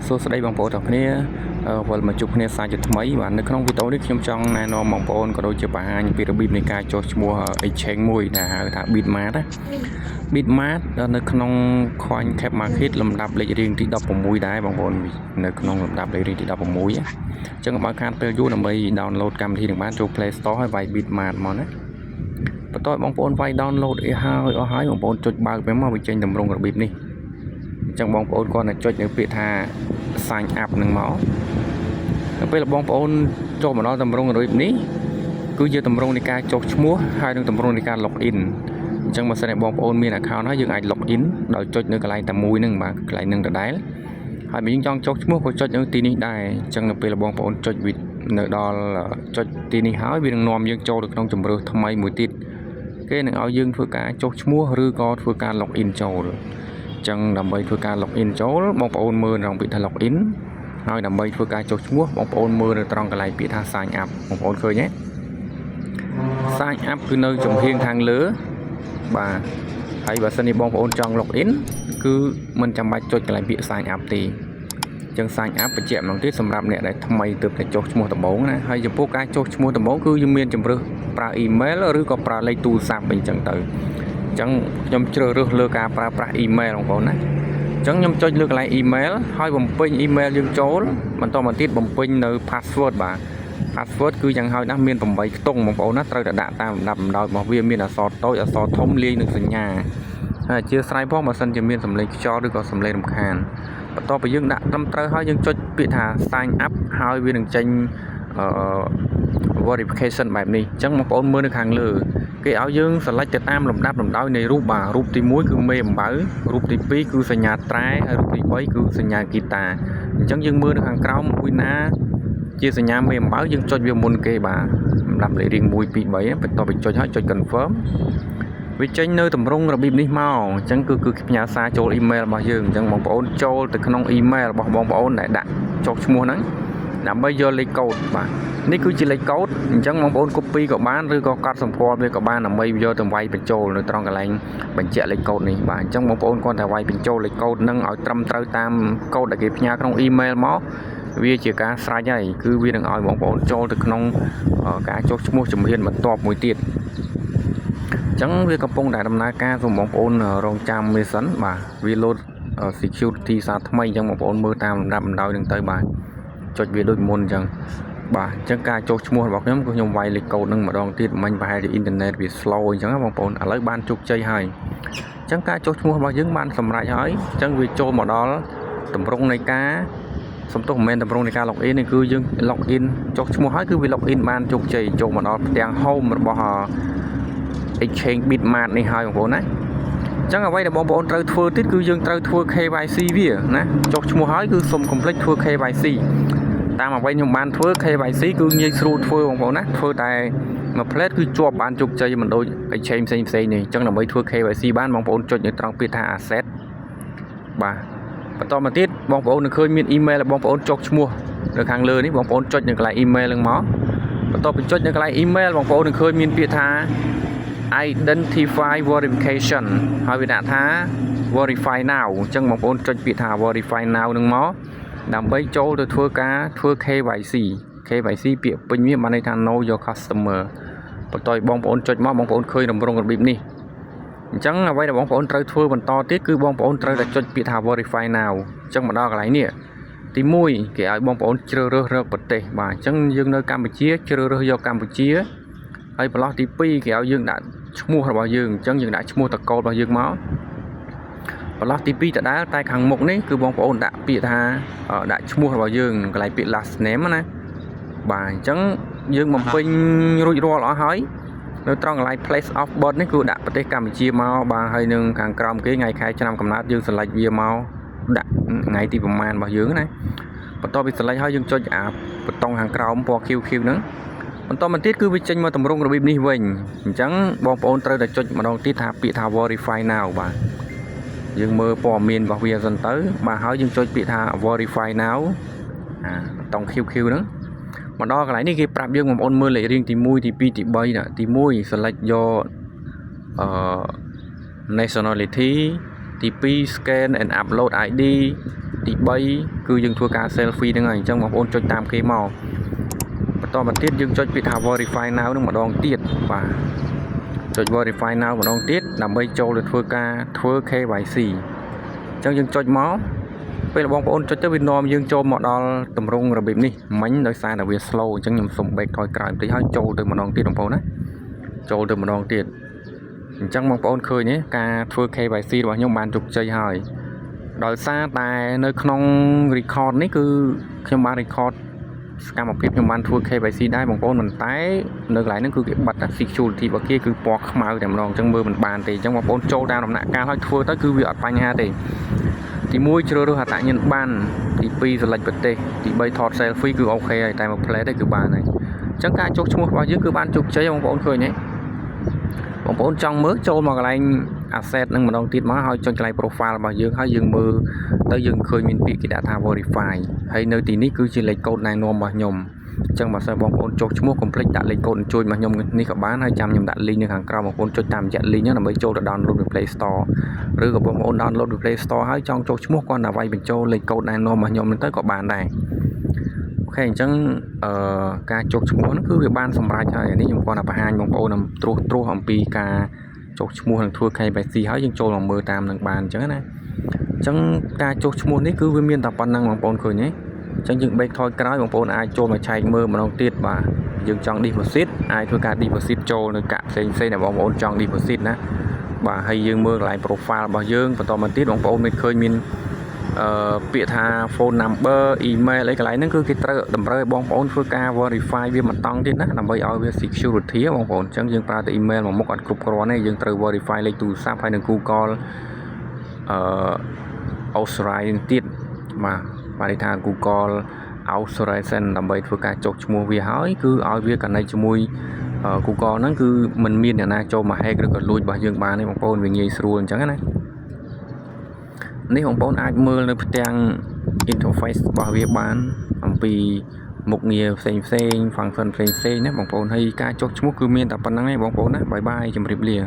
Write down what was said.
សួស្តីបងប្អូនទាំងគ្នាវិលមកជួបគ្នាសាជាថ្មីបាទនៅក្នុងវីដេអូនេះខ្ញុំចង់ណែនាំបងប្អូនក៏ដូចជាបង្ហាញពីរបៀបនៃការចុះឈ្មោះ exchange មួយដែលហៅថា Bitmart ណា Bitmart នៅក្នុង Coin Cap Market លំដាប់លេខរៀងទី16ដែរបងប្អូននៅក្នុងលំដាប់លេខរៀងទី16អញ្ចឹងបើខាតពេលយូរដើម្បី download កម្មវិធីនឹងបានចូល Play Store ហើយវាយ Bitmart មកណាបន្ទាប់បងប្អូនវាយ download អស់ហើយបងប្អូនចុចបើកវាមកវាចេញតម្រង់របៀបនេះចឹងបងប្អូនគាត់តែចុចនៅពាក្យថា sign up នឹងមកដល់ពេលបងប្អូនចូលមកដល់តម្រងរបៀបនេះគឺជាតម្រងនៃការចុះឈ្មោះហើយនឹងតម្រងនៃការ log in អញ្ចឹងបើសិនជាបងប្អូនមាន account ហើយយើងអាច log in ដោយចុចនៅកន្លែងតែមួយហ្នឹងបាទកន្លែងហ្នឹងដដែលហើយបើយើងចង់ចុះឈ្មោះក៏ចុចនៅទីនេះដែរអញ្ចឹងនៅពេលបងប្អូនចុចនៅដល់ចុចទីនេះហើយវានឹងនាំយើងចូលទៅក្នុងជម្រើសថ្មីមួយទៀតគេនឹងឲ្យយើងធ្វើការចុះឈ្មោះឬក៏ធ្វើការ log in ចូលចឹងដើម្បីធ្វើការ log in ចូលបងប្អូនមើលត្រង់ពាក្យថា log in ហើយដើម្បីធ្វើការចុះឈ្មោះបងប្អូនមើលនៅត្រង់កន្លែងពាក្យថា sign up បងប្អូនឃើញទេ sign up គឺនៅចំហៀងខាងលើបាទហើយបើសិនជាបងប្អូនចង់ log in គឺមិនចាំបាច់ចុចកន្លែងពាក្យ sign up ទេចឹង sign up បញ្ជាក់ម្ដងទៀតសម្រាប់អ្នកដែលថ្មីទើបតែចុះឈ្មោះដំបូងណាហើយចំពោះការចុះឈ្មោះដំបូងគឺយើងមានជម្រើសប្រើ email ឬក៏ប្រើលេខទូរស័ព្ទអីចឹងទៅចឹងខ្ញុំជ្រើសរើសលើការប្រើប្រាស់ email បងប្អូនណាចឹងខ្ញុំចុចលើកន្លែង email ហើយបំពេញ email យើងចូលបន្តមកទៀតបំពេញនៅ password បាទ password គឺយ៉ាងហោចណាស់មាន8ខ្ទង់បងប្អូនណាត្រូវតែដាក់តាមលំដាប់លំដោយរបស់វាមានអក្សរតូចអក្សរធំលាយនឹងសញ្ញាហើយអធ្យាស្រ័យផងបើសិនជាមានសំឡេងខ្យល់ឬក៏សំឡេងរំខានបន្ទាប់ពីយើងដាក់ត្រឹមត្រូវហើយយើងចុចពាក្យថា sign up ហើយវានឹងចេញverification បែបនេះអញ្ចឹងបងប្អូនមើលនៅខាងលើគេឲ្យយើង select ទៅតាមលំដាប់លំដោយនៃរូបបាទរូបទី1គឺមេអំបៅរូបទី2គឺសញ្ញាត្រែហើយរូបទី3គឺសញ្ញាហ្គីតាអញ្ចឹងយើងមើលនៅខាងក្រោមមួយណាជាសញ្ញាមេអំបៅយើងចុចវាមុនគេបាទលំដាប់លេខរៀង1 2 3បន្ទាប់ពីចុចហើយចុច confirm វាចេញនៅតម្រងរបៀបនេះមកអញ្ចឹងគឺផ្ញើសារចូល email របស់យើងអញ្ចឹងបងប្អូនចូលទៅក្នុង email របស់បងប្អូនដែលដាក់ចុះឈ្មោះហ្នឹងដើម្បីយកលេខកូដបាទនេះគឺជាលេខកូដអញ្ចឹងបងប្អូន copy ក៏បានឬក៏កត់សម្គាល់វាក៏បានដើម្បីយកទៅវាយបញ្ចូលនៅត្រង់កន្លែងបញ្ជាក់លេខកូដនេះបាទអញ្ចឹងបងប្អូនគាត់តែវាយបញ្ចូលលេខកូដហ្នឹងឲ្យត្រឹមត្រូវតាមកូដដែលគេផ្ញើក្នុង email មកវាជាការស្រេចហើយគឺវានឹងឲ្យបងប្អូនចូលទៅក្នុងការចុះឈ្មោះជំហានបន្ទាប់មួយទៀតអញ្ចឹងវាកំពុងតែដំណើរការសូមបងប្អូនរងចាំវាសិនបាទវា load security សារថ្មីអញ្ចឹងបងប្អូនមើលតាមលំដាប់លំដោយនឹងទៅបាទចុចវាដូចមុនអញ្ចឹងបាទអញ្ចឹងការចុះឈ្មោះរបស់ខ្ញុំគឺខ្ញុំវាយលេខកូដនឹងម្ដងទៀតមិញប្រហែលជាអ៊ីនធឺណិតវា slow អញ្ចឹងបងប្អូនឥឡូវបានជោគជ័យហើយអញ្ចឹងការចុះឈ្មោះរបស់យើងបានសម្រេចហើយអញ្ចឹងវាចូលមកដល់តម្រងនៃការសំទោសមិនមែនតម្រងនៃការ log in នេះគឺយើង log in ចុះឈ្មោះហើយគឺវា log in បានជោគជ័យចូលមកដល់ផ្ទាំង home របស់ exchange Bitmart នេះហើយបងប្អូនណាអញ្ចឹងអ្វីដែលបងប្អូនត្រូវធ្វើទៀតគឺយើងត្រូវធ្វើ KYC វាណាចុះឈ្មោះហើយគឺសូមកុំភ្លេចធ្វើ KYC តាមអ្វីខ្ញុំបានធ្វើ KYC គឺងាយស្រួលធ្វើបងប្អូនណាធ្វើតែមួយ plate គឺជាប់បានជោគជ័យមិនដូច exchange ផ្សេងនេះអញ្ចឹងដើម្បីធ្វើ KYC បានបងប្អូនចុចនៅត្រង់ពាក្យថា asset បាទបន្តមកទៀតបងប្អូននឹងឃើញមាន email របស់បងប្អូនចុះឈ្មោះនៅខាងលើនេះបងប្អូនចុចនៅកន្លែង email ហ្នឹងមកបន្ទាប់ពីចុចនៅកន្លែង email បងប្អូននឹងឃើញមានពាក្យថា identify verification ហើយវាដាក់ថា verify now អញ្ចឹងបងប្អូនចុចពាក្យថា verify now នឹងមកដើម្បីចូលទៅធ្វើការធ្វើ KYC ពាក្យពេញវាបានន័យថា know your customer បន្ទាប់បងប្អូនចុចមកបងប្អូនឃើញតម្រងរបៀបនេះអញ្ចឹងអ្វីដែលបងប្អូនត្រូវធ្វើបន្តទៀតគឺបងប្អូនត្រូវតែចុចពាក្យថា verify now អញ្ចឹងមកដល់កន្លែងនេះទី1គេឲ្យបងប្អូនជ្រើសរើសរកប្រទេសបាទអញ្ចឹងយើងនៅកម្ពុជាជ្រើសរើសយកកម្ពុជាហើយប្រឡោះទី2គេឲ្យយើងដាក់ឈ្មោះរបស់យើងអញ្ចឹងយើងដាក់ឈ្មោះតកូលរបស់យើងមកប្រឡោះទី2ដដែលតែខាងមុខនេះគឺបងប្អូនដាក់ពាក្យថាដាក់ឈ្មោះរបស់យើងកន្លែងពាក្យ last name ណាបាទអញ្ចឹងយើងបំពេញរួចរាល់អស់ហើយនៅត្រង់កន្លែង place of birth នេះគឺដាក់ប្រទេសកម្ពុជាមកបាទហើយនឹងខាងក្រោមគេថ្ងៃខែឆ្នាំកំណើតយើង select វាមកដាក់ថ្ងៃទីប្រមាណរបស់យើងណាបន្ទាប់ពី select ហើយយើងចុចអាប៊ូតុងខាងក្រោមពណ៌ QQ ហ្នឹងបន្តមកទៀតគឺវាចេញមកតម្រងរបៀបនេះវិញអញ្ចឹងបងប្អូនត្រូវតែចុចម្ដងទៀតថាពាក្យថា verify now បាទយើងមើលព័ត៌មានរបស់វាសិនទៅបាទហើយយើងចុចពាក្យថា verify now ប៊ូតុង QQ ហ្នឹងមកដល់កន្លែងនេះគេប្រាប់យើងបងប្អូនមើលលេខរៀងទី1ទី2ទី3ណាទី1 select យក nationality ទី2 scan and upload ID ទី3គឺយើងធ្វើការ selfie ហ្នឹងហើយអញ្ចឹងបងប្អូនចុចតាមគេមកបន្តមកទៀតយើងចុចពាក្យថា verify now នឹងម្ដងទៀតបាទចុច verify now ម្ដងទៀតដើម្បីចូលទៅធ្វើការធ្វើ KYC អញ្ចឹងយើងចុចមកពេលបងប្អូនចុចទៅវានាំយើងចូលមកដល់តម្រងរបៀបនេះមិញដោយសារតែវា slow អញ្ចឹងខ្ញុំសុំ back ថយក្រោយបន្តិចហើយចូលទៅម្ដងទៀតបងប្អូនណាចូលទៅម្ដងទៀតអញ្ចឹងបងប្អូនឃើញទេការធ្វើ KYC របស់ខ្ញុំបានជោគជ័យហើយដោយសារតែនៅក្នុង record នេះគឺខ្ញុំបាន record សកម្មភាពខ្ញុំបានធ្វើ KYC ដែរបងប្អូនប៉ុន្តែនៅកន្លែងហ្នឹងគឺគេបិទ security របស់គេគឺពណ៌ខ្មៅតែម្ដងអញ្ចឹងមើលមិនបានទេអញ្ចឹងបងប្អូនចូលតាមដំណាក់កាលហើយធ្វើទៅគឺវាអត់បញ្ហាទេទី1ជ្រើសរើសអត្តញ្ញាណប័ណ្ណទី2 select ប្រទេសទី3ថត selfie គឺអូខេហើយតែមក play ទេគឺបានហើយអញ្ចឹងការចុះឈ្មោះរបស់យើងគឺបានជោគជ័យបងប្អូនឃើញទេបងប្អូនចង់មើលចូលមកកន្លែង asset នឹងម្ដងទៀតមកហើយចុចកន្លែង profile របស់យើងហើយយើងមើលទៅយើងឃើញមានពាក្យគេដាក់ថា verify ហើយនៅទីនេះគឺជាលេខកូដណែនាំរបស់ខ្ញុំអញ្ចឹងបើសិនបងប្អូនចុះឈ្មោះកុំភ្លេចដាក់លេខកូដអញ្ជើញរបស់ខ្ញុំនេះក៏បានហើយចាំខ្ញុំដាក់ link នៅខាងក្រោមបងប្អូនចុចតាមរយៈ link ហ្នឹងដើម្បីចូលទៅ download ពី Play Store ឬក៏បងប្អូន download ពី Play Store ហើយចង់ចុះឈ្មោះគាត់តែវាយបញ្ចូលលេខកូដណែនាំរបស់ខ្ញុំហ្នឹងទៅក៏បានដែរអូខេអញ្ចឹងការចុះឈ្មោះហ្នឹងគឺវាបានសម្រេចហើយនេះខ្ញុំគាត់តែបង្ហាញបងប្អូនត្រួសអំពីការចុះឈ្មោះនិងធ្វើ KYC ហើយយើងចូលមកមើលតាមនឹងបានអញ្ចឹងណាអញ្ចឹងការចុះឈ្មោះនេះគឺវាមានតែប៉ុណ្្នឹងបងប្អូនឃើញទេអញ្ចឹងយើង back ថយក្រោយបងប្អូនអាចចូលមកឆែកមើលម្ដងទៀតបាទយើងចង់ deposit អាចធ្វើការ deposit ចូលនៅកាក់ផ្សេងដែលបងប្អូនចង់ deposit ណាបាទហើយយើងមើលកន្លែង profile របស់យើងបន្តមកទៀតបងប្អូនមិនឃើញមានពាក្យថា phone number email អីកន្លែងហ្នឹងគឺគេត្រូវតម្រូវឲ្យបងប្អូនធ្វើការ verify វាមិនតង់ទៀតណាដើម្បីឲ្យវា security បងប្អូនអញ្ចឹងយើងប្រើតែ email មួយមុខអត់គ្រប់គ្រាន់ទេយើងត្រូវ verify លេខទូរស័ព្ទហើយនឹង Google authorization ទៀតបាទន័យថា Google authorization ដើម្បីធ្វើការចុះឈ្មោះវាហើយគឺឲ្យវា connect ជាមួយ Google ហ្នឹងគឺមិនមានអ្នកណាចូលមក hack ឬក៏លួចរបស់យើងបានទេបងប្អូនវាងាយស្រួលអញ្ចឹងណានេះបងប្អូនអាចមើលនៅផ្ទាំង interface របស់វាបានអំពីមុខងារផ្សេង function ផ្សេងណាបងប្អូនហើយការចុះឈ្មោះគឺមានតែប៉ុណ្្នឹងឯងបងប្អូនណាបាយបាយជម្រាបលា